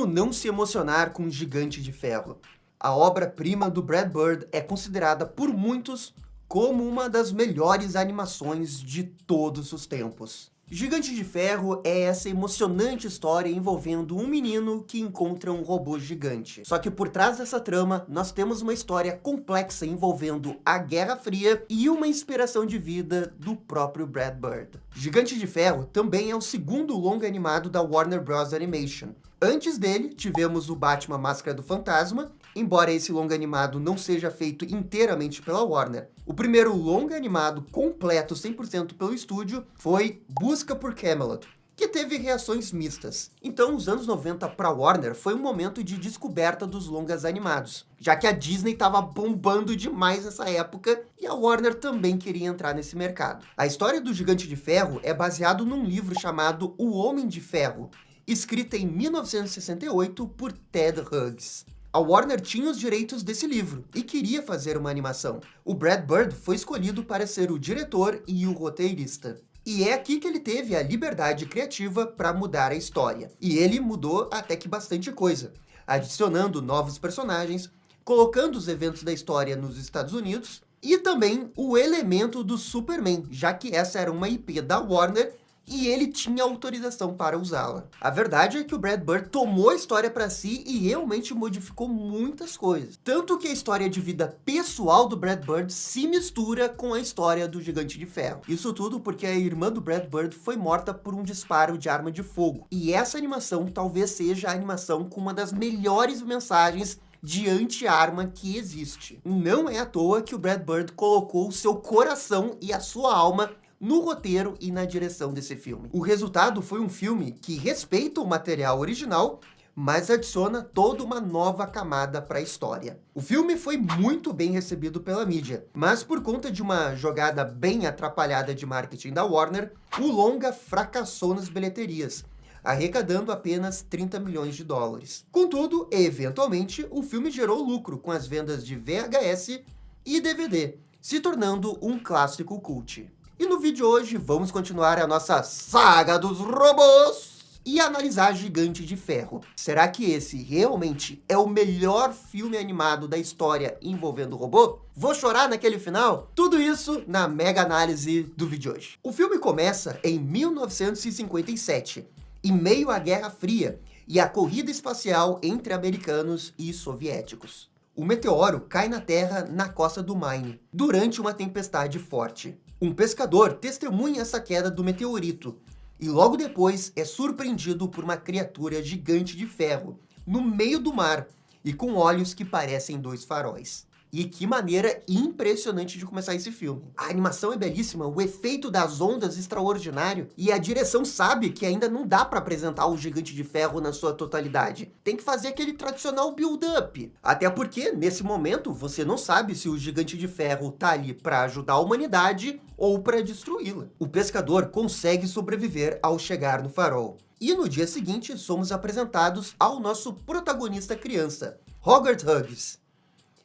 não se emocionar com Gigante de Ferro? A obra-prima do Brad Bird é considerada por muitos como uma das melhores animações de todos os tempos. Gigante de Ferro é essa emocionante história envolvendo um menino que encontra um robô gigante. Só que por trás dessa trama, nós temos uma história complexa envolvendo a Guerra Fria e uma inspiração de vida do próprio Brad Bird. Gigante de Ferro também é o segundo longa animado da Warner Bros. Animation. Antes dele, tivemos o Batman Máscara do Fantasma, embora esse longa animado não seja feito inteiramente pela Warner. O primeiro longa animado completo 100% pelo estúdio foi Busca por Camelot, que teve reações mistas. Então, os anos 90 para Warner foi um momento de descoberta dos longas animados, já que a Disney estava bombando demais nessa época e a Warner também queria entrar nesse mercado. A história do Gigante de Ferro é baseado num livro chamado O Homem de Ferro, escrita em 1968 por Ted Hughes. A Warner tinha os direitos desse livro e queria fazer uma animação. O Brad Bird foi escolhido para ser o diretor e o roteirista. E é aqui que ele teve a liberdade criativa para mudar a história. E ele mudou até que bastante coisa, adicionando novos personagens, colocando os eventos da história nos Estados Unidos e também o elemento do Superman, já que essa era uma IP da Warner e ele tinha autorização para usá-la. A verdade é que o Brad Bird tomou a história para si e realmente modificou muitas coisas. Tanto que a história de vida pessoal do Brad Bird se mistura com a história do Gigante de Ferro. Isso tudo porque a irmã do Brad Bird foi morta por um disparo de arma de fogo. E essa animação talvez seja a animação com uma das melhores mensagens de anti-arma que existe. Não é à toa que o Brad Bird colocou o seu coração e a sua alma no roteiro e na direção desse filme. O resultado foi um filme que respeita o material original, mas adiciona toda uma nova camada para a história. O filme foi muito bem recebido pela mídia, mas por conta de uma jogada bem atrapalhada de marketing da Warner, o longa fracassou nas bilheterias, arrecadando apenas 30 milhões de dólares. Contudo, eventualmente, o filme gerou lucro com as vendas de VHS e DVD, se tornando um clássico cult. E no vídeo de hoje, vamos continuar a nossa saga dos robôs e analisar Gigante de Ferro. Será que esse realmente é o melhor filme animado da história envolvendo robô? Vou chorar naquele final? Tudo isso na mega análise do vídeo de hoje. O filme começa em 1957, em meio à Guerra Fria e à corrida espacial entre americanos e soviéticos. O meteoro cai na Terra na costa do Maine, durante uma tempestade forte. Um pescador testemunha essa queda do meteorito e logo depois é surpreendido por uma criatura gigante de ferro no meio do mar e com olhos que parecem dois faróis. E que maneira impressionante de começar esse filme. A animação é belíssima, o efeito das ondas extraordinário e a direção sabe que ainda não dá para apresentar o Gigante de Ferro na sua totalidade. Tem que fazer aquele tradicional build-up. Até porque, nesse momento, você não sabe se o Gigante de Ferro tá ali para ajudar a humanidade ou para destruí-la. O pescador consegue sobreviver ao chegar no farol. E no dia seguinte, somos apresentados ao nosso protagonista criança, Hogarth Hughes.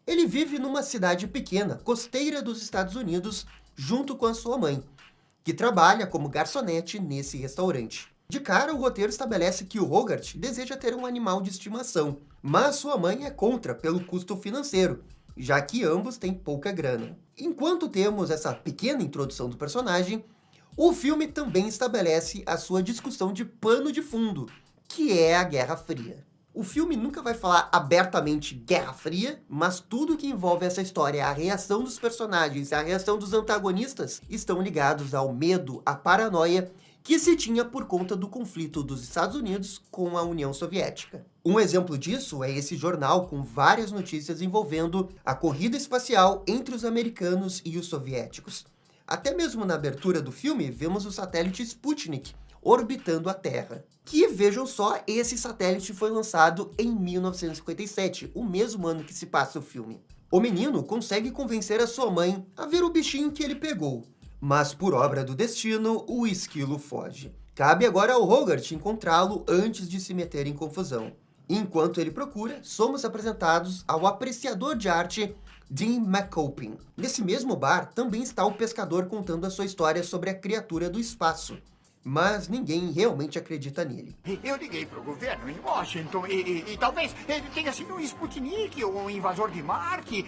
Ele vive numa cidade pequena, costeira dos Estados Unidos, junto com a sua mãe, que trabalha como garçonete nesse restaurante. De cara, o roteiro estabelece que o Hogarth deseja ter um animal de estimação, mas sua mãe é contra pelo custo financeiro, já que ambos têm pouca grana. Enquanto temos essa pequena introdução do personagem, o filme também estabelece a sua discussão de pano de fundo, que é a Guerra Fria. O filme nunca vai falar abertamente Guerra Fria, mas tudo que envolve essa história, a reação dos personagens, a reação dos antagonistas, estão ligados ao medo, à paranoia que se tinha por conta do conflito dos Estados Unidos com a União Soviética. Um exemplo disso é esse jornal com várias notícias envolvendo a corrida espacial entre os americanos e os soviéticos. Até mesmo na abertura do filme, vemos o satélite Sputnik orbitando a Terra. Que, vejam só, esse satélite foi lançado em 1957, o mesmo ano que se passa o filme. O menino consegue convencer a sua mãe a ver o bichinho que ele pegou, mas por obra do destino, o esquilo foge. Cabe agora ao Hogarth encontrá-lo antes de se meter em confusão. Enquanto ele procura, somos apresentados ao apreciador de arte Dean McCopin. Nesse mesmo bar, também está o pescador contando a sua história sobre a criatura do espaço, mas ninguém realmente acredita nele. Eu liguei pro governo em Washington e talvez ele tenha sido um Sputnik ou um invasor de Marte.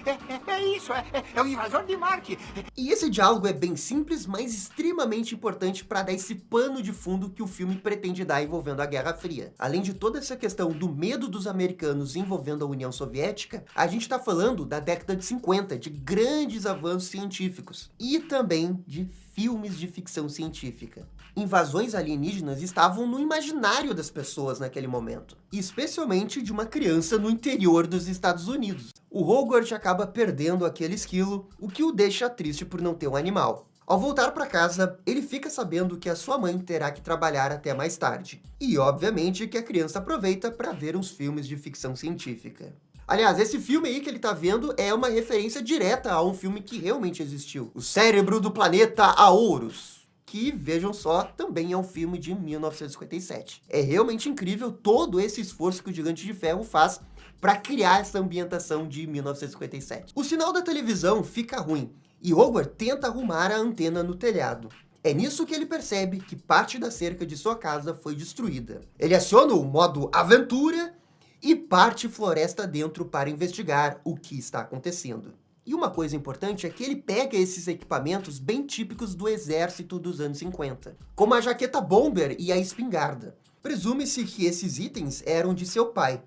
É um invasor de Marte. E esse diálogo é bem simples, mas extremamente importante para dar esse pano de fundo que o filme pretende dar envolvendo a Guerra Fria. Além de toda essa questão do medo dos americanos envolvendo a União Soviética, a gente está falando da década de 50, de grandes avanços científicos e também de filmes de ficção científica. Invasões alienígenas estavam no imaginário das pessoas naquele momento, especialmente de uma criança no interior dos Estados Unidos. O Hogwarts acaba perdendo aquele esquilo, o que o deixa triste por não ter um animal. Ao voltar para casa, ele fica sabendo que a sua mãe terá que trabalhar até mais tarde. E, obviamente, que a criança aproveita para ver uns filmes de ficção científica. Aliás, esse filme aí que ele tá vendo é uma referência direta a um filme que realmente existiu. O Cérebro do Planeta Aorus, que, vejam só, também é um filme de 1957. É realmente incrível todo esse esforço que o Gigante de Ferro faz para criar essa ambientação de 1957. O sinal da televisão fica ruim, e Howard tenta arrumar a antena no telhado. É nisso que ele percebe que parte da cerca de sua casa foi destruída. Ele aciona o modo aventura e parte floresta dentro para investigar o que está acontecendo. E uma coisa importante é que ele pega esses equipamentos bem típicos do exército dos anos 50, como a jaqueta bomber e a espingarda. Presume-se que esses itens eram de seu pai,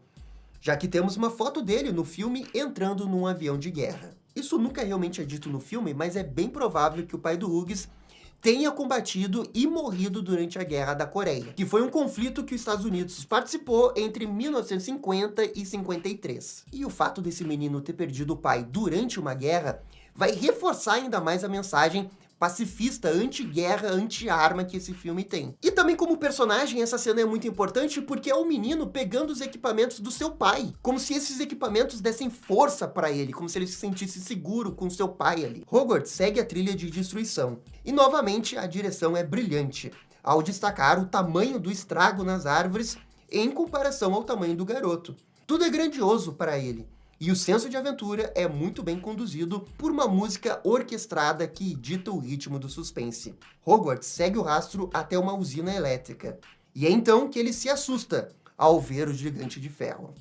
já que temos uma foto dele no filme entrando num avião de guerra. Isso nunca realmente é dito no filme, mas é bem provável que o pai do Hughes tenha combatido e morrido durante a Guerra da Coreia, que foi um conflito que os Estados Unidos participou entre 1950 e 53. E o fato desse menino ter perdido o pai durante uma guerra vai reforçar ainda mais a mensagem pacifista, anti-guerra, anti-arma que esse filme tem. E também como personagem, essa cena é muito importante porque é o menino pegando os equipamentos do seu pai, como se esses equipamentos dessem força para ele, como se ele se sentisse seguro com seu pai ali. Hogwarts segue a trilha de destruição, e novamente a direção é brilhante, ao destacar o tamanho do estrago nas árvores em comparação ao tamanho do garoto. Tudo é grandioso para ele. E o senso de aventura é muito bem conduzido por uma música orquestrada que dita o ritmo do suspense. Hogwarts segue o rastro até uma usina elétrica. E é então que ele se assusta ao ver o Gigante de Ferro.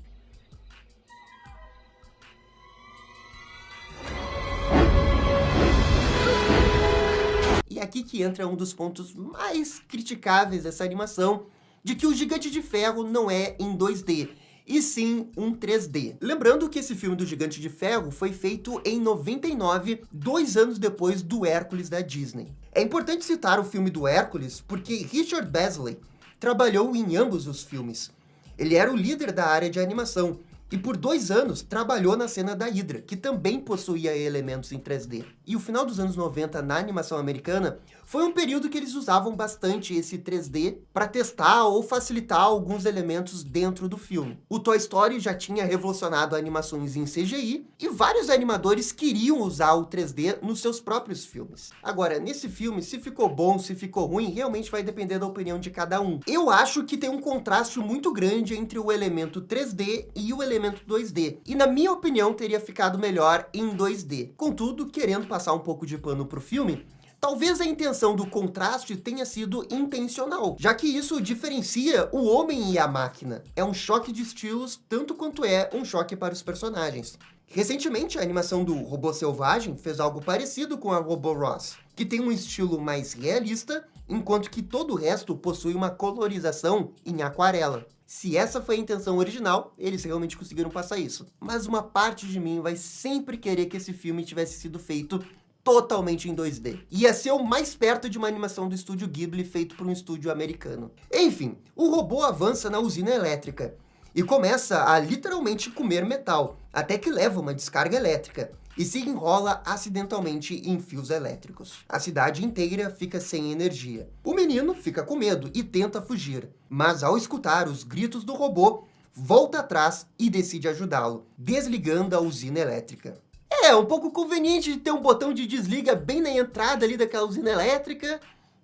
E é aqui que entra um dos pontos mais criticáveis dessa animação, de que o Gigante de Ferro não é em 2D, e sim um 3D. Lembrando que esse filme do Gigante de Ferro foi feito em 99, 2 anos depois do Hércules da Disney. É importante citar o filme do Hércules porque Richard Beasley trabalhou em ambos os filmes. Ele era o líder da área de animação e por 2 anos trabalhou na cena da Hydra, que também possuía elementos em 3D. E o final dos anos 90 na animação americana foi um período que eles usavam bastante esse 3D para testar ou facilitar alguns elementos dentro do filme. O Toy Story já tinha revolucionado animações em CGI e vários animadores queriam usar o 3D nos seus próprios filmes. Agora, nesse filme, se ficou bom, se ficou ruim, realmente vai depender da opinião de cada um. Eu acho que tem um contraste muito grande entre o elemento 3D e o elemento 2D. E na minha opinião, teria ficado melhor em 2D. Contudo, querendo passar um pouco de pano pro filme, talvez a intenção do contraste tenha sido intencional, já que isso diferencia o homem e a máquina. É um choque de estilos, tanto quanto é um choque para os personagens. Recentemente, a animação do Robô Selvagem fez algo parecido com a Robô Ross, que tem um estilo mais realista, enquanto que todo o resto possui uma colorização em aquarela. Se essa foi a intenção original, eles realmente conseguiram passar isso. Mas uma parte de mim vai sempre querer que esse filme tivesse sido feito totalmente em 2D. Ia ser o mais perto de uma animação do estúdio Ghibli feito por um estúdio americano. Enfim, o robô avança na usina elétrica e começa a literalmente comer metal, até que leva uma descarga elétrica e se enrola acidentalmente em fios elétricos. A cidade inteira fica sem energia. O menino fica com medo e tenta fugir, mas ao escutar os gritos do robô, volta atrás e decide ajudá-lo, desligando a usina elétrica. É um pouco conveniente de ter um botão de desliga bem na entrada ali daquela usina elétrica,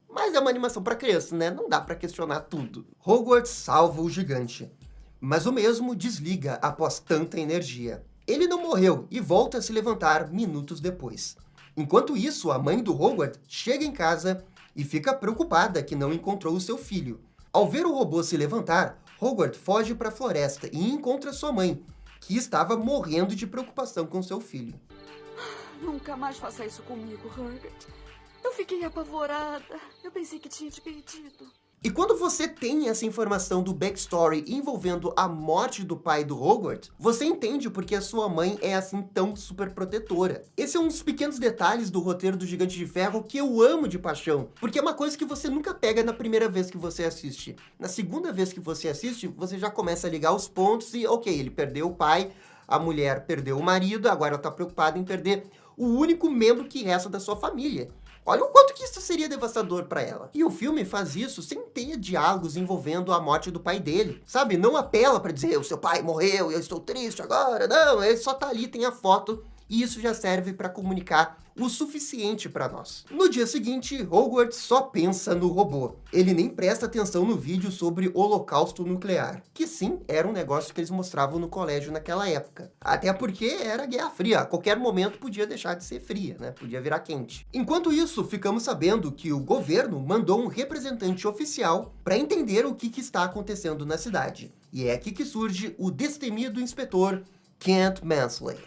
mas é uma animação para criança, né? Não dá para questionar tudo. Hogwarts salva o gigante, mas o mesmo desliga após tanta energia. Ele não morreu e volta a se levantar minutos depois. Enquanto isso, a mãe do Hogwarts chega em casa e fica preocupada que não encontrou o seu filho. Ao ver o robô se levantar, Hogwarts foge para a floresta e encontra sua mãe, que estava morrendo de preocupação com seu filho. Nunca mais faça isso comigo, Hogwarts. Eu fiquei apavorada. Eu pensei que tinha te perdido. E quando você tem essa informação do backstory envolvendo a morte do pai do Hogwarts, você entende porque a sua mãe é assim tão super protetora. Esse é um dos pequenos detalhes do roteiro do Gigante de Ferro que eu amo de paixão, porque é uma coisa que você nunca pega na primeira vez que você assiste. Na segunda vez que você assiste, você já começa a ligar os pontos e, ok, ele perdeu o pai, a mulher perdeu o marido, agora ela está preocupada em perder o único membro que resta da sua família. Olha o quanto que isso seria devastador para ela. E o filme faz isso sem ter diálogos envolvendo a morte do pai dele. Sabe, não apela para dizer, o seu pai morreu e eu estou triste agora. Não, ele só tá ali, tem a foto. E isso já serve para comunicar o suficiente para nós. No dia seguinte, Hogwarts só pensa no robô. Ele nem presta atenção no vídeo sobre holocausto nuclear, que sim, era um negócio que eles mostravam no colégio naquela época. Até porque era Guerra Fria, a qualquer momento podia deixar de ser fria, né? Podia virar quente. Enquanto isso, ficamos sabendo que o governo mandou um representante oficial para entender o que está acontecendo na cidade. E é aqui que surge o destemido inspetor Kent Mansley.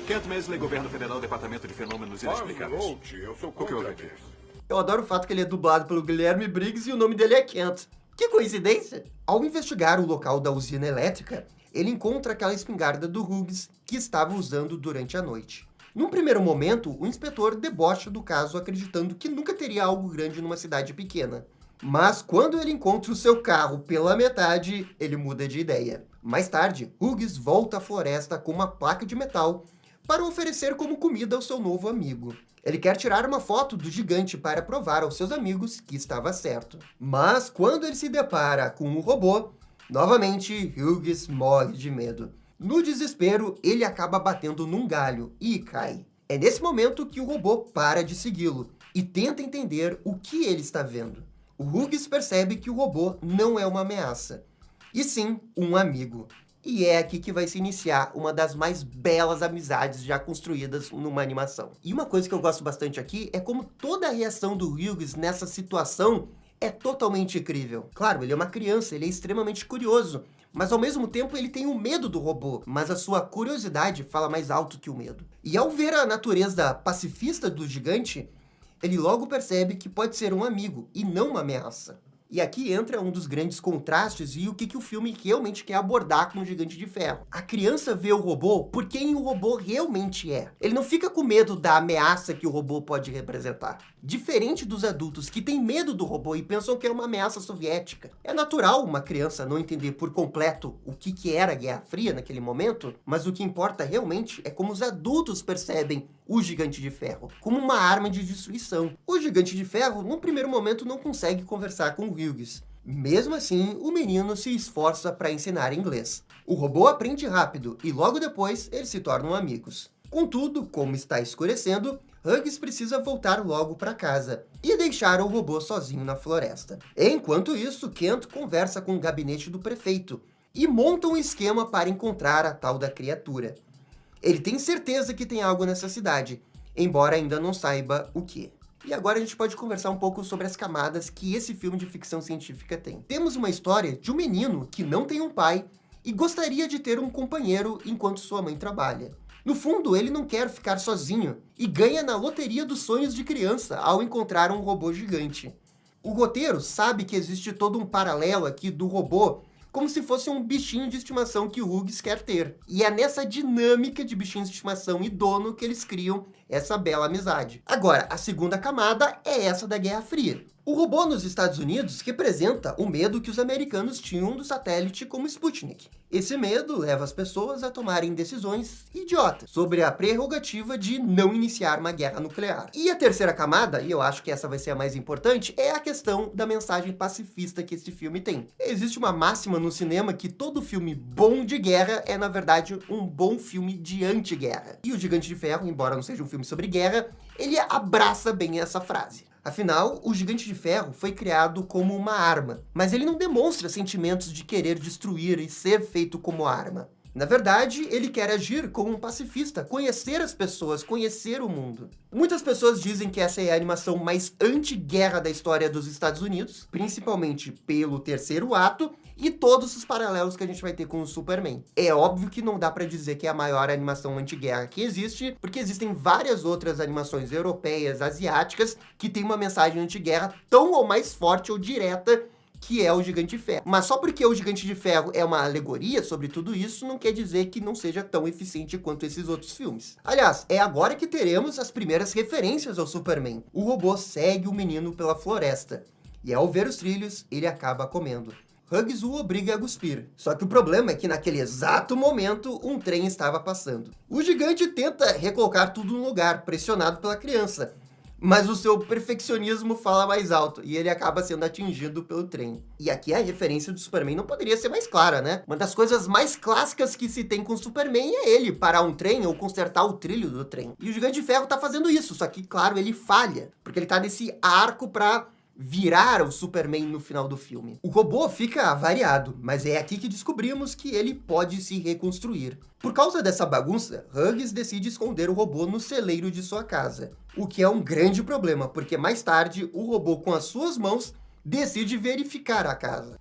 Kent Mansley, Governo Federal, Departamento de Fenômenos Inexplicáveis. Eu sou O que houve aqui? Eu adoro o fato que ele é dublado pelo Guilherme Briggs e o nome dele é Kent. Que coincidência! Ao investigar o local da usina elétrica, ele encontra aquela espingarda do Hughes que estava usando durante a noite. Num primeiro momento, o inspetor debocha do caso acreditando que nunca teria algo grande numa cidade pequena. Mas quando ele encontra o seu carro pela metade, ele muda de ideia. Mais tarde, Hughes volta à floresta com uma placa de metal para oferecer como comida ao seu novo amigo. Ele quer tirar uma foto do gigante para provar aos seus amigos que estava certo. Mas quando ele se depara com um robô, novamente Hughes morre de medo. No desespero, ele acaba batendo num galho e cai. É nesse momento que o robô para de segui-lo e tenta entender o que ele está vendo. O Hughes percebe que o robô não é uma ameaça, e sim um amigo. E é aqui que vai se iniciar uma das mais belas amizades já construídas numa animação. E uma coisa que eu gosto bastante aqui é como toda a reação do Hughes nessa situação é totalmente incrível. Claro, ele é uma criança, ele é extremamente curioso, mas ao mesmo tempo ele tem o medo do robô, mas a sua curiosidade fala mais alto que o medo. E ao ver a natureza pacifista do gigante, ele logo percebe que pode ser um amigo e não uma ameaça. E aqui entra um dos grandes contrastes e o que o filme realmente quer abordar com o Gigante de Ferro. A criança vê o robô por quem o robô realmente é. Ele não fica com medo da ameaça que o robô pode representar. Diferente dos adultos que têm medo do robô e pensam que é uma ameaça soviética. É natural uma criança não entender por completo o que era a Guerra Fria naquele momento, mas o que importa realmente é como os adultos percebem o Gigante de Ferro, como uma arma de destruição. O Gigante de Ferro, num primeiro momento, não consegue conversar com o Hughes. Mesmo assim, o menino se esforça para ensinar inglês. O robô aprende rápido e logo depois eles se tornam amigos. Contudo, como está escurecendo, Hughes precisa voltar logo para casa e deixar o robô sozinho na floresta. Enquanto isso, Kent conversa com o gabinete do prefeito e monta um esquema para encontrar a tal da criatura. Ele tem certeza que tem algo nessa cidade, embora ainda não saiba o que. E agora a gente pode conversar um pouco sobre as camadas que esse filme de ficção científica tem. Temos uma história de um menino que não tem um pai e gostaria de ter um companheiro enquanto sua mãe trabalha. No fundo, ele não quer ficar sozinho e ganha na loteria dos sonhos de criança ao encontrar um robô gigante. O roteiro sabe que existe todo um paralelo aqui do robô como se fosse um bichinho de estimação que o Hughes quer ter. E é nessa dinâmica de bichinhos de estimação e dono que eles criam essa bela amizade. Agora, a segunda camada é essa da Guerra Fria. O robô nos Estados Unidos representa o medo que os americanos tinham do satélite como Sputnik. Esse medo leva as pessoas a tomarem decisões idiotas sobre a prerrogativa de não iniciar uma guerra nuclear. E a terceira camada, e eu acho que essa vai ser a mais importante, é a questão da mensagem pacifista que esse filme tem. Existe uma máxima no cinema que todo filme bom de guerra é, na verdade, um bom filme de anti-guerra. E o Gigante de Ferro, embora não seja um filme sobre guerra, ele abraça bem essa frase. Afinal, o Gigante de Ferro foi criado como uma arma, mas ele não demonstra sentimentos de querer destruir e ser feito como arma. Na verdade, ele quer agir como um pacifista, conhecer as pessoas, conhecer o mundo. Muitas pessoas dizem que essa é a animação mais anti-guerra da história dos Estados Unidos, principalmente pelo terceiro ato e todos os paralelos que a gente vai ter com o Superman. É óbvio que não dá pra dizer que é a maior animação anti-guerra que existe, porque existem várias outras animações europeias, asiáticas, que têm uma mensagem anti-guerra tão ou mais forte ou direta que é o Gigante de Ferro. Mas só porque o Gigante de Ferro é uma alegoria sobre tudo isso, não quer dizer que não seja tão eficiente quanto esses outros filmes. Aliás, é agora que teremos as primeiras referências ao Superman. O robô segue o menino pela floresta, e ao ver os trilhos, ele acaba comendo. Hughes o obriga a cuspir. Só que o problema é que naquele exato momento, um trem estava passando. O gigante tenta recolocar tudo no lugar, pressionado pela criança, mas o seu perfeccionismo fala mais alto, e ele acaba sendo atingido pelo trem. E aqui a referência do Superman não poderia ser mais clara, né? Uma das coisas mais clássicas que se tem com o Superman é ele parar um trem ou consertar o trilho do trem. E o Gigante de Ferro tá fazendo isso, só que, claro, ele falha, porque ele tá nesse arco pra virar o Superman no final do filme. O robô fica avariado, mas é aqui que descobrimos que ele pode se reconstruir. Por causa dessa bagunça, Hughes decide esconder o robô no celeiro de sua casa, o que é um grande problema, porque mais tarde o robô com as suas mãos decide verificar a casa.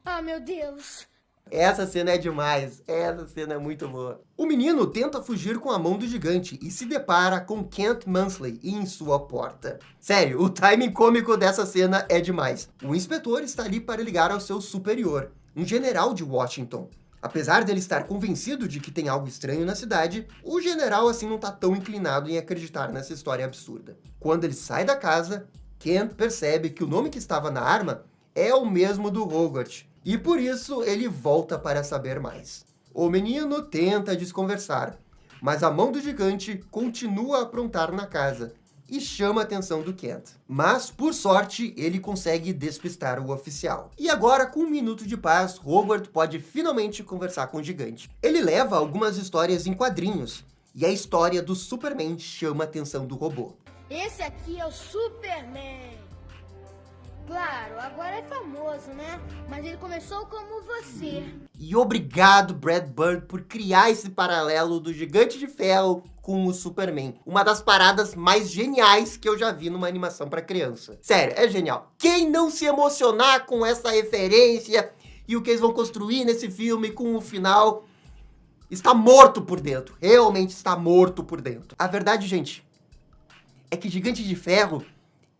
Ah, meu Deus! Essa cena é demais, essa cena é muito boa. O menino tenta fugir com a mão do gigante e se depara com Kent Mansley em sua porta. Sério, o timing cômico dessa cena é demais. O inspetor está ali para ligar ao seu superior, um general de Washington. Apesar dele estar convencido de que tem algo estranho na cidade, o general assim não está tão inclinado em acreditar nessa história absurda. Quando ele sai da casa, Kent percebe que o nome que estava na arma é o mesmo do Hogarth. E por isso ele volta para saber mais. O menino tenta desconversar, mas a mão do gigante continua a aprontar na casa e chama a atenção do Kent. Mas, por sorte, ele consegue despistar o oficial. E agora, com um minuto de paz, Hogarth pode finalmente conversar com o gigante. Ele leva algumas histórias em quadrinhos, e a história do Superman chama a atenção do robô. Esse aqui é o Superman. Claro, agora é famoso, né? Mas ele começou como você. E obrigado, Brad Bird, por criar esse paralelo do Gigante de Ferro com o Superman. Uma das paradas mais geniais que eu já vi numa animação para criança. Sério, é genial. Quem não se emocionar com essa referência e o que eles vão construir nesse filme com o final, está morto por dentro. Realmente está morto por dentro. A verdade, gente, é que Gigante de Ferro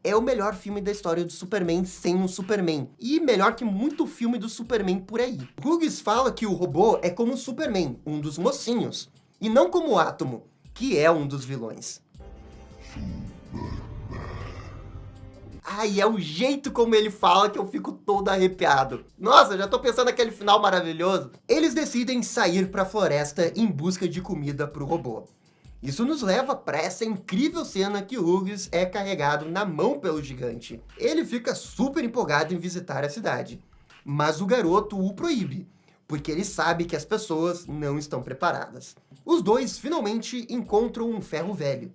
é o melhor filme da história do Superman sem um Superman. E melhor que muito filme do Superman por aí. Hughes fala que o robô é como o Superman, um dos mocinhos, e não como o Átomo, que é um dos vilões. Ai, é o jeito como ele fala que eu fico todo arrepiado. Nossa, já tô pensando naquele final maravilhoso. Eles decidem sair pra floresta em busca de comida pro robô. Isso nos leva para essa incrível cena que o Hughes é carregado na mão pelo gigante. Ele fica super empolgado em visitar a cidade, mas o garoto o proíbe, porque ele sabe que as pessoas não estão preparadas. Os dois finalmente encontram um ferro velho,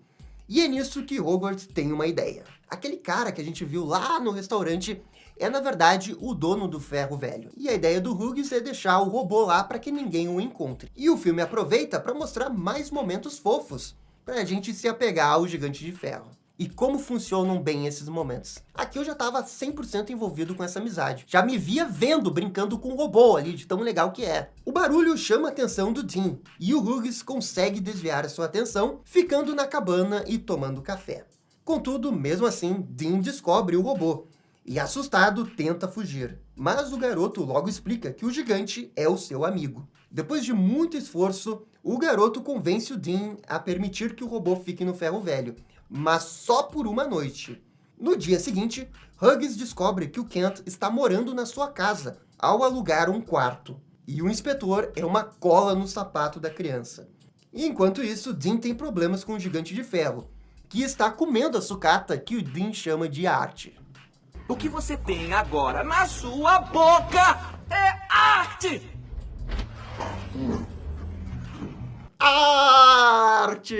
e é nisso que Hogarth tem uma ideia. Aquele cara que a gente viu lá no restaurante é, na verdade, o dono do ferro velho. E a ideia do Hughes é deixar o robô lá para que ninguém o encontre. E o filme aproveita para mostrar mais momentos fofos, para a gente se apegar ao Gigante de Ferro. E como funcionam bem esses momentos. Aqui eu já estava 100% envolvido com essa amizade. Já me via vendo, brincando com o robô ali, de tão legal que é. O barulho chama a atenção do Dean, e o Hughes consegue desviar a sua atenção, ficando na cabana e tomando café. Contudo, mesmo assim, Dean descobre o robô, e assustado tenta fugir. Mas o garoto logo explica que o gigante é o seu amigo. Depois de muito esforço, o garoto convence o Dean a permitir que o robô fique no ferro velho, mas só por uma noite. No dia seguinte, Hughes descobre que o Kent está morando na sua casa, ao alugar um quarto. E o inspetor é uma cola no sapato da criança. E enquanto isso, Dean tem problemas com o Gigante de Ferro, que está comendo a sucata que o Dean chama de arte. O que você tem agora na sua boca é arte! Arte!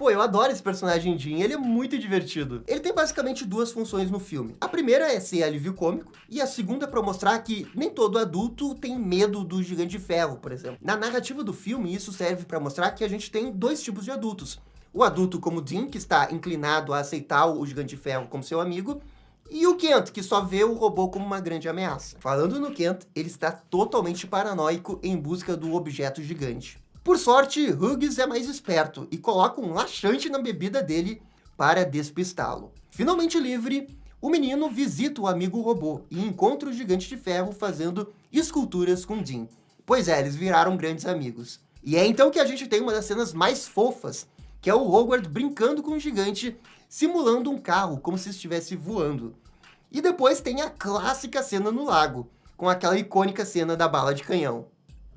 Pô, eu adoro esse personagem Jim, ele é muito divertido. Ele tem basicamente duas funções no filme. A primeira é ser alívio cômico, e a segunda é pra mostrar que nem todo adulto tem medo do Gigante de Ferro, por exemplo. Na narrativa do filme, isso serve pra mostrar que a gente tem dois tipos de adultos. O adulto como Dean, que está inclinado a aceitar o Gigante de Ferro como seu amigo, e o Kent, que só vê o robô como uma grande ameaça. Falando no Kent, ele está totalmente paranoico em busca do objeto gigante. Por sorte, Hughes é mais esperto e coloca um laxante na bebida dele para despistá-lo. Finalmente livre, o menino visita o amigo robô e encontra o Gigante de Ferro fazendo esculturas com Dean. Pois é, eles viraram grandes amigos. E é então que a gente tem uma das cenas mais fofas, que é o Howard brincando com o gigante, simulando um carro, como se estivesse voando. E depois tem a clássica cena no lago, com aquela icônica cena da bala de canhão.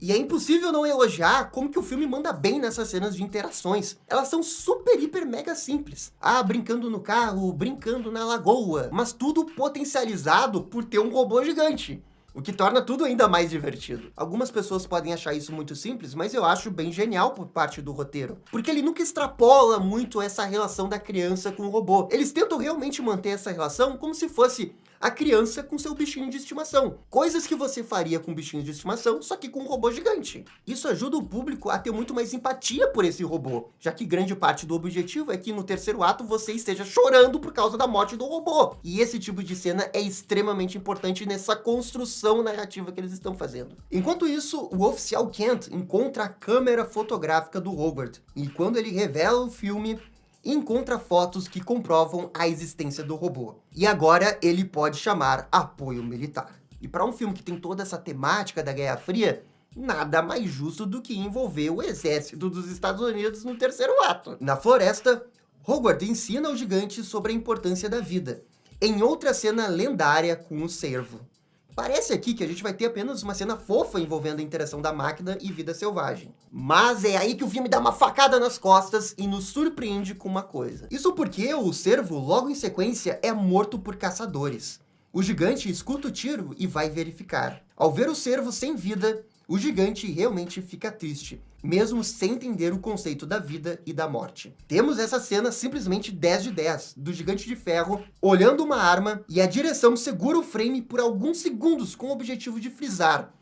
E é impossível não elogiar como que o filme manda bem nessas cenas de interações. Elas são super, hiper, mega simples. Ah, brincando no carro, brincando na lagoa, mas tudo potencializado por ter um robô gigante, o que torna tudo ainda mais divertido. Algumas pessoas podem achar isso muito simples, mas eu acho bem genial por parte do roteiro, porque ele nunca extrapola muito essa relação da criança com o robô. Eles tentam realmente manter essa relação como se fosse a criança com seu bichinho de estimação. Coisas que você faria com um bichinho de estimação, só que com um robô gigante. Isso ajuda o público a ter muito mais empatia por esse robô, já que grande parte do objetivo é que no terceiro ato você esteja chorando por causa da morte do robô. E esse tipo de cena é extremamente importante nessa construção narrativa que eles estão fazendo. Enquanto isso, o oficial Kent encontra a câmera fotográfica do Howard, e quando ele revela o filme, encontra fotos que comprovam a existência do robô. E agora ele pode chamar apoio militar. E para um filme que tem toda essa temática da Guerra Fria, nada mais justo do que envolver o exército dos Estados Unidos no terceiro ato. Na floresta, Howard ensina ao gigante sobre a importância da vida, em outra cena lendária com o cervo. Parece aqui que a gente vai ter apenas uma cena fofa envolvendo a interação da máquina e vida selvagem. Mas é aí que o filme dá uma facada nas costas e nos surpreende com uma coisa. Isso porque o cervo, logo em sequência, é morto por caçadores. O gigante escuta o tiro e vai verificar. Ao ver o cervo sem vida, o gigante realmente fica triste, mesmo sem entender o conceito da vida e da morte. Temos essa cena simplesmente 10 de 10, do Gigante de Ferro olhando uma arma e a direção segura o frame por alguns segundos com o objetivo de frisar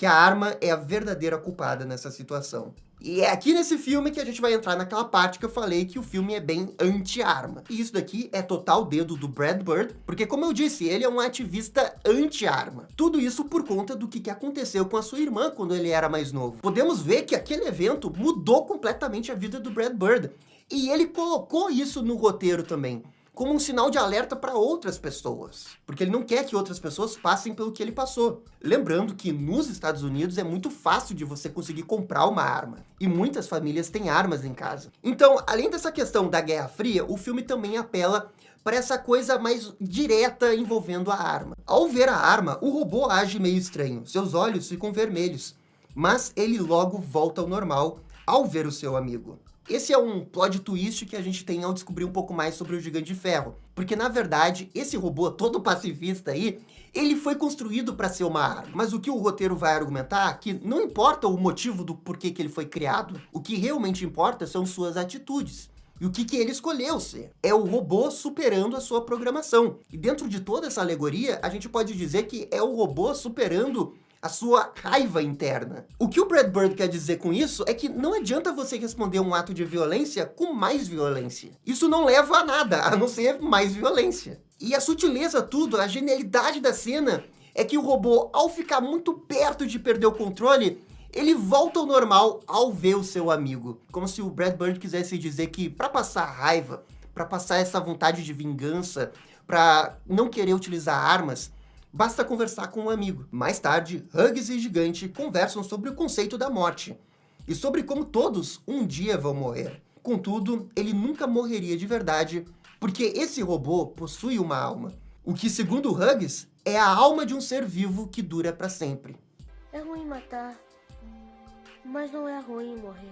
que a arma é a verdadeira culpada nessa situação. E é aqui nesse filme que a gente vai entrar naquela parte que eu falei que o filme é bem anti-arma. E isso daqui é total dedo do Brad Bird, porque como eu disse, ele é um ativista anti-arma. Tudo isso por conta do que aconteceu com a sua irmã quando ele era mais novo. Podemos ver que aquele evento mudou completamente a vida do Brad Bird. E ele colocou isso no roteiro também, como um sinal de alerta para outras pessoas, porque ele não quer que outras pessoas passem pelo que ele passou. Lembrando que nos Estados Unidos é muito fácil de você conseguir comprar uma arma, e muitas famílias têm armas em casa. Então, além dessa questão da Guerra Fria, o filme também apela para essa coisa mais direta envolvendo a arma. Ao ver a arma, o robô age meio estranho, seus olhos ficam vermelhos, mas ele logo volta ao normal ao ver o seu amigo. Esse é um plot twist que a gente tem ao descobrir um pouco mais sobre o Gigante de Ferro, porque na verdade, esse robô todo pacifista aí, ele foi construído para ser uma arma. Mas o que o roteiro vai argumentar é que não importa o motivo do porquê que ele foi criado, o que realmente importa são suas atitudes. E o que ele escolheu ser? É o robô superando a sua programação. E dentro de toda essa alegoria, a gente pode dizer que é o robô superando a sua raiva interna. O que o Brad Bird quer dizer com isso é que não adianta você responder um ato de violência com mais violência. Isso não leva a nada, a não ser mais violência. E a sutileza tudo, a genialidade da cena, é que o robô, ao ficar muito perto de perder o controle, ele volta ao normal ao ver o seu amigo. Como se o Brad Bird quisesse dizer que para passar raiva, para passar essa vontade de vingança, para não querer utilizar armas, basta conversar com um amigo. Mais tarde, Hughes e Gigante conversam sobre o conceito da morte e sobre como todos um dia vão morrer. Contudo, ele nunca morreria de verdade, porque esse robô possui uma alma, o que, segundo Hughes, é a alma de um ser vivo que dura para sempre. É ruim matar, mas não é ruim morrer.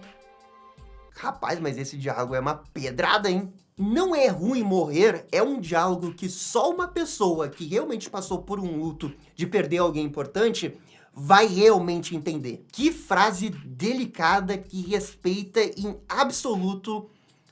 Rapaz, mas esse diálogo é uma pedrada, hein? Não é ruim morrer é um diálogo que só uma pessoa que realmente passou por um luto de perder alguém importante vai realmente entender. Que frase delicada que respeita em absoluto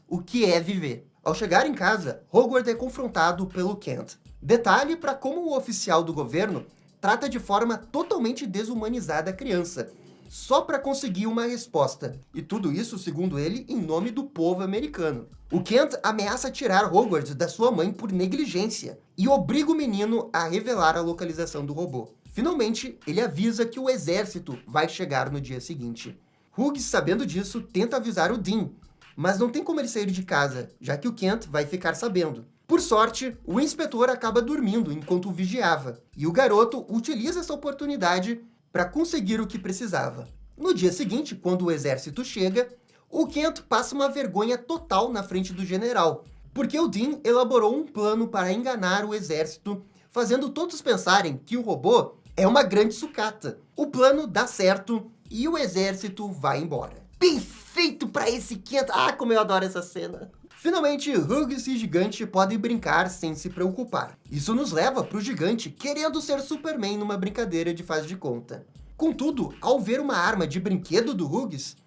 o que é viver. Ao chegar em casa, Hogwarts é confrontado pelo Kent. Detalhe para como o oficial do governo trata de forma totalmente desumanizada a criança, só para conseguir uma resposta. E tudo isso, segundo ele, em nome do povo americano. O Kent ameaça tirar Hogwarts da sua mãe por negligência e obriga o menino a revelar a localização do robô. Finalmente, ele avisa que o exército vai chegar no dia seguinte. Hughes, sabendo disso, tenta avisar o Dean, mas não tem como ele sair de casa, já que o Kent vai ficar sabendo. Por sorte, o inspetor acaba dormindo enquanto o vigiava, e o garoto utiliza essa oportunidade para conseguir o que precisava. No dia seguinte, quando o exército chega, o Kent passa uma vergonha total na frente do general, porque o Dean elaborou um plano para enganar o exército, fazendo todos pensarem que o robô é uma grande sucata. O plano dá certo e o exército vai embora. Perfeito para esse Kent! Ah, como eu adoro essa cena! Finalmente, Hughes e Gigante podem brincar sem se preocupar. Isso nos leva para o Gigante querendo ser Superman numa brincadeira de faz de conta. Contudo, ao ver uma arma de brinquedo do Hughes,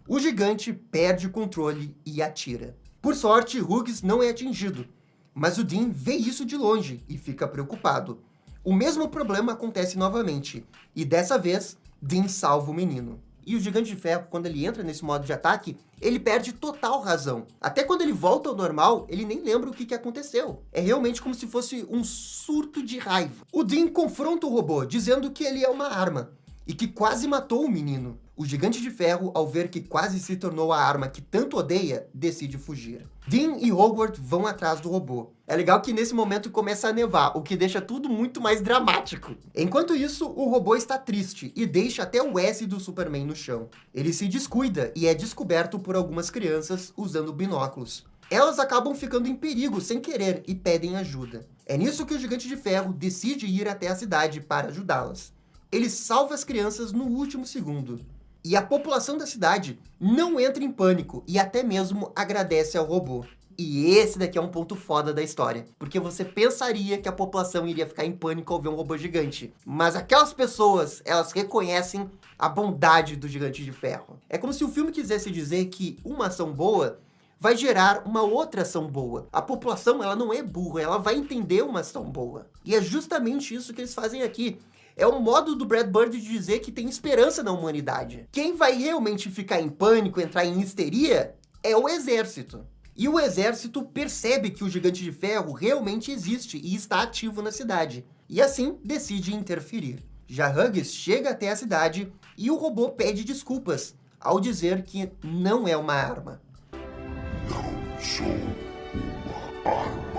o Gigante perde o controle e atira. Por sorte, Hughes não é atingido, mas o Dean vê isso de longe e fica preocupado. O mesmo problema acontece novamente, e dessa vez, Dean salva o menino. E o Gigante de Ferro, quando ele entra nesse modo de ataque, ele perde total razão. Até quando ele volta ao normal, ele nem lembra o que aconteceu. É realmente como se fosse um surto de raiva. O Dean confronta o robô, dizendo que ele é uma arma, e que quase matou o menino. O Gigante de Ferro, ao ver que quase se tornou a arma que tanto odeia, decide fugir. Dean e Hogwarts vão atrás do robô. É legal que nesse momento começa a nevar, o que deixa tudo muito mais dramático. Enquanto isso, o robô está triste e deixa até o S do Superman no chão. Ele se descuida e é descoberto por algumas crianças usando binóculos. Elas acabam ficando em perigo sem querer e pedem ajuda. É nisso que o Gigante de Ferro decide ir até a cidade para ajudá-las. Ele salva as crianças no último segundo. E a população da cidade não entra em pânico e até mesmo agradece ao robô. E esse daqui é um ponto foda da história, porque você pensaria que a população iria ficar em pânico ao ver um robô gigante. Mas aquelas pessoas, elas reconhecem a bondade do Gigante de Ferro. É como se o filme quisesse dizer que uma ação boa vai gerar uma outra ação boa. A população, ela não é burra, ela vai entender uma ação boa. E é justamente isso que eles fazem aqui. É um modo do Brad Bird de dizer que tem esperança na humanidade. Quem vai realmente ficar em pânico, entrar em histeria, é o exército. E o exército percebe que o Gigante de Ferro realmente existe e está ativo na cidade. E assim, decide interferir. Já Hughes chega até a cidade e o robô pede desculpas, ao dizer que não é uma arma. Não sou uma arma.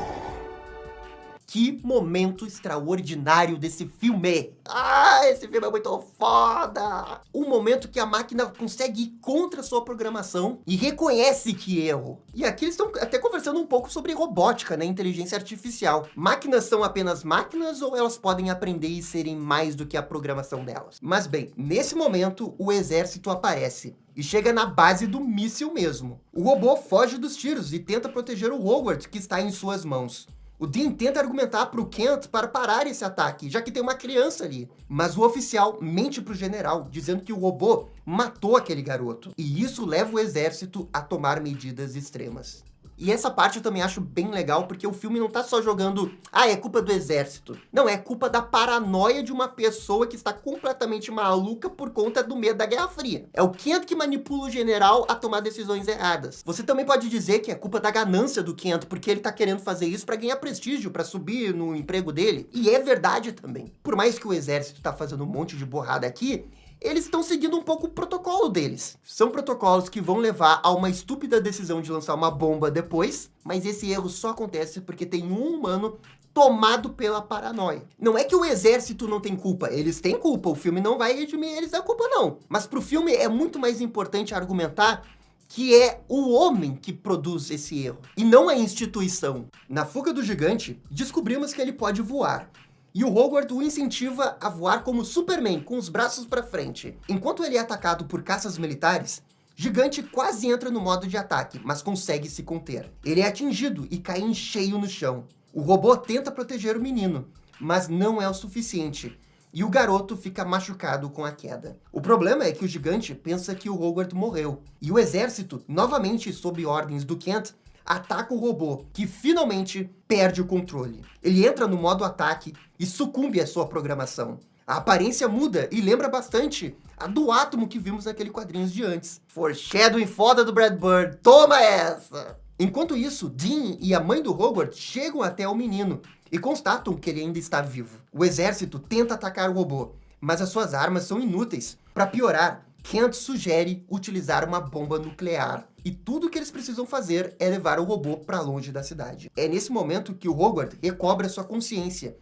Que momento extraordinário desse filme! Ah, esse filme é muito foda! Um momento que a máquina consegue ir contra a sua programação e reconhece que erro. E aqui eles estão até conversando um pouco sobre robótica, né? Inteligência artificial. Máquinas são apenas máquinas ou elas podem aprender e serem mais do que a programação delas? Mas bem, nesse momento o exército aparece. E chega na base do míssil mesmo. O robô foge dos tiros e tenta proteger o Hogwarts que está em suas mãos. O Dean tenta argumentar para o Kent para parar esse ataque, já que tem uma criança ali. Mas o oficial mente para o general, dizendo que o robô matou aquele garoto. E isso leva o exército a tomar medidas extremas. E essa parte eu também acho bem legal, porque o filme não tá só jogando, é culpa do exército. Não, é culpa da paranoia de uma pessoa que está completamente maluca por conta do medo da Guerra Fria. É o Kent que manipula o general a tomar decisões erradas. Você também pode dizer que é culpa da ganância do Kent, porque ele tá querendo fazer isso para ganhar prestígio, para subir no emprego dele. E é verdade também. Por mais que o exército tá fazendo um monte de borrada aqui, eles estão seguindo um pouco o protocolo deles. São protocolos que vão levar a uma estúpida decisão de lançar uma bomba depois, mas esse erro só acontece porque tem um humano tomado pela paranoia. Não é que o exército não tem culpa, eles têm culpa, o filme não vai redimir eles da culpa não. Mas pro filme é muito mais importante argumentar que é o homem que produz esse erro, e não a instituição. Na fuga do gigante, descobrimos que ele pode voar. E o Hogwarts o incentiva a voar como Superman, com os braços para frente. Enquanto ele é atacado por caças militares, Gigante quase entra no modo de ataque, mas consegue se conter. Ele é atingido e cai em cheio no chão. O robô tenta proteger o menino, mas não é o suficiente. e o garoto fica machucado com a queda. O problema é que o gigante pensa que o Hogwarts morreu, e o exército, novamente sob ordens do Kent, ataca o robô, que finalmente perde o controle. Ele entra no modo ataque e sucumbe à sua programação. A aparência muda e lembra bastante a do átomo que vimos naquele quadrinhos de antes. Foreshadowing foda do Brad Bird, toma essa! Enquanto isso, Dean e a mãe do Hogwarts chegam até o menino e constatam que ele ainda está vivo. O exército tenta atacar o robô, mas as suas armas são inúteis. Para piorar, Kent sugere utilizar uma bomba nuclear. E tudo o que eles precisam fazer é levar o robô para longe da cidade. É nesse momento que o Hogwarts recobra sua consciência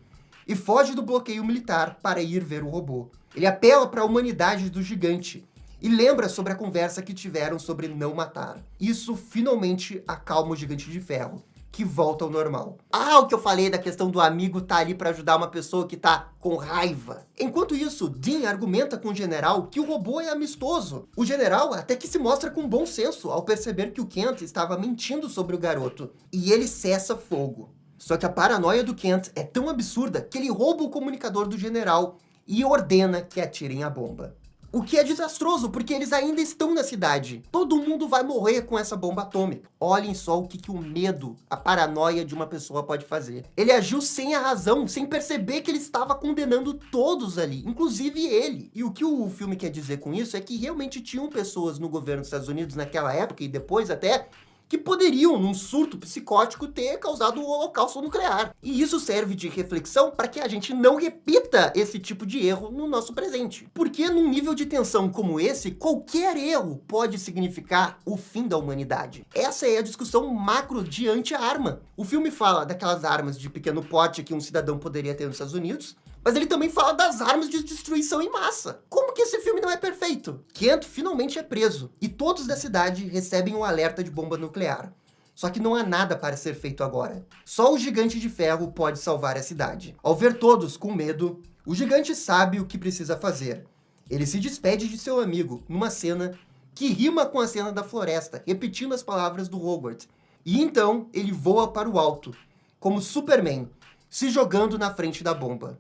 e foge do bloqueio militar para ir ver o robô. Ele apela para a humanidade do gigante e lembra sobre a conversa que tiveram sobre não matar. Isso finalmente acalma o Gigante de Ferro, que volta ao normal. Ah, o que eu falei da questão do amigo tá ali para ajudar uma pessoa que tá com raiva. Enquanto isso, Dean argumenta com o general que o robô é amistoso. O general até que se mostra com bom senso ao perceber que o Kent estava mentindo sobre o garoto. E ele cessa fogo. Só que a paranoia do Kent é tão absurda que ele rouba o comunicador do general e ordena que atirem a bomba. O que é desastroso, porque eles ainda estão na cidade. Todo mundo vai morrer com essa bomba atômica. Olhem só o que o medo, a paranoia de uma pessoa pode fazer. Ele agiu sem a razão, sem perceber que ele estava condenando todos ali, inclusive ele. E o que o filme quer dizer com isso é que realmente tinham pessoas no governo dos Estados Unidos naquela época e depois até que poderiam, num surto psicótico, ter causado o holocausto nuclear. E isso serve de reflexão para que a gente não repita esse tipo de erro no nosso presente. Porque num nível de tensão como esse, qualquer erro pode significar o fim da humanidade. Essa é a discussão macro de anti-arma. O filme fala daquelas armas de pequeno porte que um cidadão poderia ter nos Estados Unidos, mas ele também fala das armas de destruição em massa. Como que esse filme não é perfeito? Kent finalmente é preso, e todos da cidade recebem um alerta de bomba nuclear. Só que não há nada para ser feito agora. Só o Gigante de Ferro pode salvar a cidade. Ao ver todos com medo, o gigante sabe o que precisa fazer. Ele se despede de seu amigo, numa cena que rima com a cena da floresta, repetindo as palavras do Hogwarts. E então ele voa para o alto, como Superman, se jogando na frente da bomba.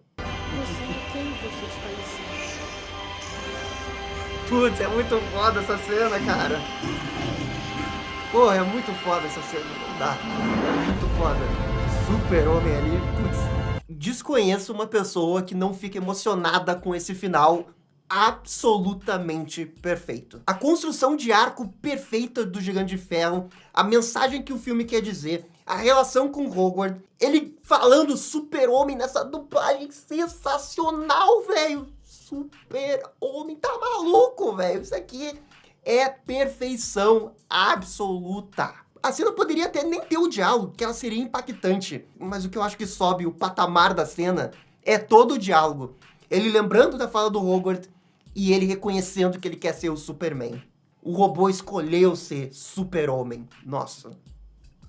Putz, é muito foda essa cena, cara. Pô, é muito foda essa cena, não dá. É muito foda. Super-Homem ali, putz. Desconheço uma pessoa que não fica emocionada com esse final absolutamente perfeito. A construção de arco perfeita do Gigante de Ferro, a mensagem que o filme quer dizer, a relação com Hogwarts, ele falando Super-Homem nessa dublagem sensacional, velho. Super-Homem, tá maluco, velho. Isso aqui é perfeição absoluta. A cena poderia até nem ter o diálogo, que ela seria impactante. Mas o que eu acho que sobe o patamar da cena é todo o diálogo. Ele lembrando da fala do Hogwarts e ele reconhecendo que ele quer ser o Superman. O robô escolheu ser Super-Homem. Nossa.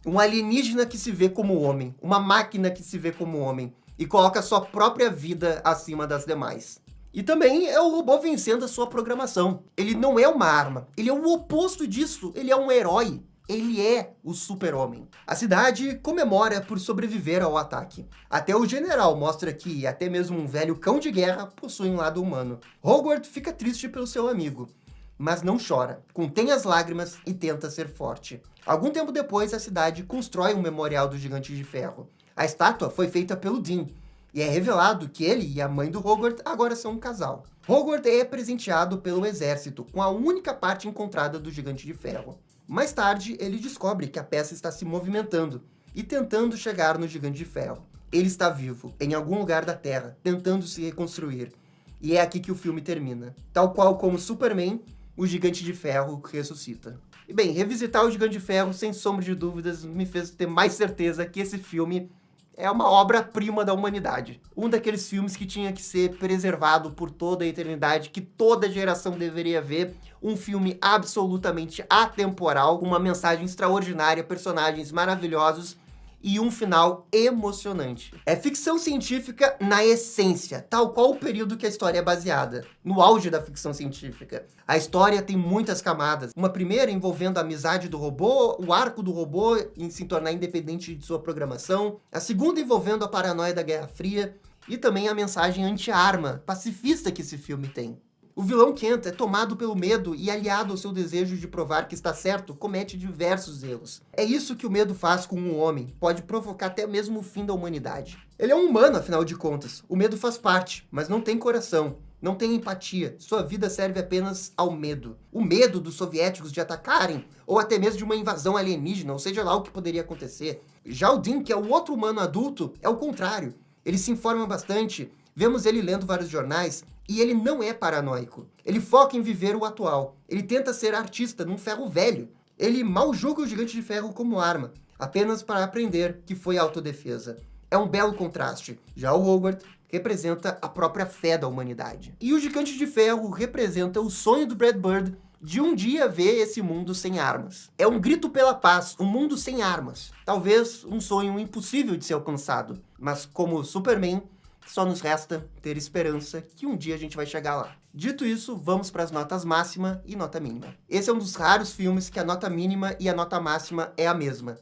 Um alienígena que se vê como homem. Uma máquina que se vê como homem. E coloca sua própria vida acima das demais. E também é o robô vencendo a sua programação. Ele não é uma arma. Ele é o oposto disso. Ele é um herói. Ele é o Super-Homem. A cidade comemora por sobreviver ao ataque. Até o general mostra que até mesmo um velho cão de guerra possui um lado humano. Hogwarts fica triste pelo seu amigo, mas não chora. Contém as lágrimas e tenta ser forte. Algum tempo depois, a cidade constrói um memorial do Gigante de Ferro. A estátua foi feita pelo Dean. E é revelado que ele e a mãe do Hogwarts agora são um casal. Hogwarts é presenteado pelo exército com a única parte encontrada do Gigante de Ferro. Mais tarde, ele descobre que a peça está se movimentando e tentando chegar no Gigante de Ferro. Ele está vivo, em algum lugar da Terra, tentando se reconstruir. E é aqui que o filme termina. Tal qual como Superman, o Gigante de Ferro ressuscita. E bem, revisitar o Gigante de Ferro, sem sombra de dúvidas, me fez ter mais certeza que esse filme é uma obra-prima da humanidade. Um daqueles filmes que tinha que ser preservado por toda a eternidade, que toda geração deveria ver. Um filme absolutamente atemporal, com uma mensagem extraordinária, personagens maravilhosos e um final emocionante. É ficção científica na essência, tal qual o período que a história é baseada, no auge da ficção científica. A história tem muitas camadas. Uma primeira envolvendo a amizade do robô, o arco do robô em se tornar independente de sua programação. A segunda envolvendo a paranoia da Guerra Fria. e também a mensagem anti-arma, pacifista que esse filme tem. O vilão Kent é tomado pelo medo e, aliado ao seu desejo de provar que está certo, comete diversos erros. É isso que o medo faz com um homem, pode provocar até mesmo o fim da humanidade. Ele é um humano, afinal de contas. O medo faz parte, mas não tem coração, não tem empatia. Sua vida serve apenas ao medo. O medo dos soviéticos de atacarem, ou até mesmo de uma invasão alienígena, ou seja lá o que poderia acontecer. Já o Dean, que é o outro humano adulto, é o contrário. Ele se informa bastante, vemos ele lendo vários jornais, e ele não é paranoico. Ele foca em viver o atual. Ele tenta ser artista num ferro velho. Ele mal julga o Gigante de Ferro como arma, apenas para aprender que foi autodefesa. É um belo contraste. Já o Howard representa a própria fé da humanidade. E o Gigante de Ferro representa o sonho do Brad Bird de um dia ver esse mundo sem armas. É um grito pela paz, um mundo sem armas. Talvez um sonho impossível de ser alcançado, mas como Superman, só nos resta ter esperança que um dia a gente vai chegar lá. Dito isso, vamos para as notas máxima e nota mínima. Esse é um dos raros filmes que a nota mínima e a nota máxima é a mesma.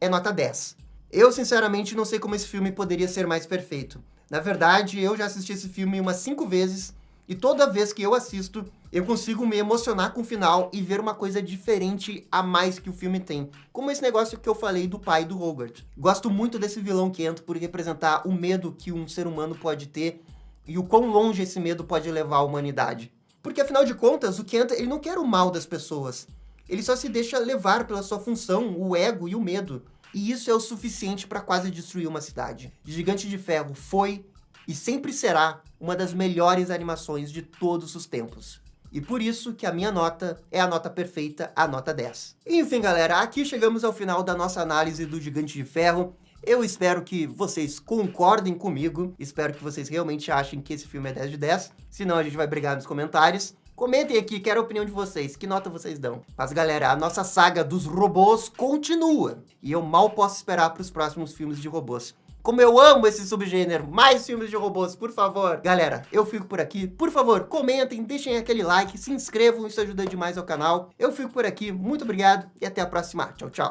É nota 10. Eu, sinceramente, não sei como esse filme poderia ser mais perfeito. Na verdade, eu já assisti esse filme umas 5 vezes, e toda vez que eu assisto, eu consigo me emocionar com o final e ver uma coisa diferente a mais que o filme tem. Como esse negócio que eu falei do pai do Howard. Gosto muito desse vilão Kent por representar o medo que um ser humano pode ter e o quão longe esse medo pode levar a humanidade. Porque, afinal de contas, o Kent ele não quer o mal das pessoas. Ele só se deixa levar pela sua função, o ego e o medo. E isso é o suficiente para quase destruir uma cidade. Gigante de Ferro foi e sempre será uma das melhores animações de todos os tempos. E por isso que a minha nota é a nota perfeita, a nota 10. Enfim, galera, aqui chegamos ao final da nossa análise do Gigante de Ferro. Eu espero que vocês concordem comigo. Espero que vocês realmente achem que esse filme é 10 de 10. Senão a gente vai brigar nos comentários. Comentem aqui, quero a opinião de vocês. Que nota vocês dão? Mas, galera, a nossa saga dos robôs continua. E eu mal posso esperar para os próximos filmes de robôs. Como eu amo esse subgênero, mais filmes de robôs, por favor. Galera, eu fico por aqui. Por favor, comentem, deixem aquele like, se inscrevam, isso ajuda demais ao canal. Eu fico por aqui, muito obrigado e até a próxima. Tchau, tchau.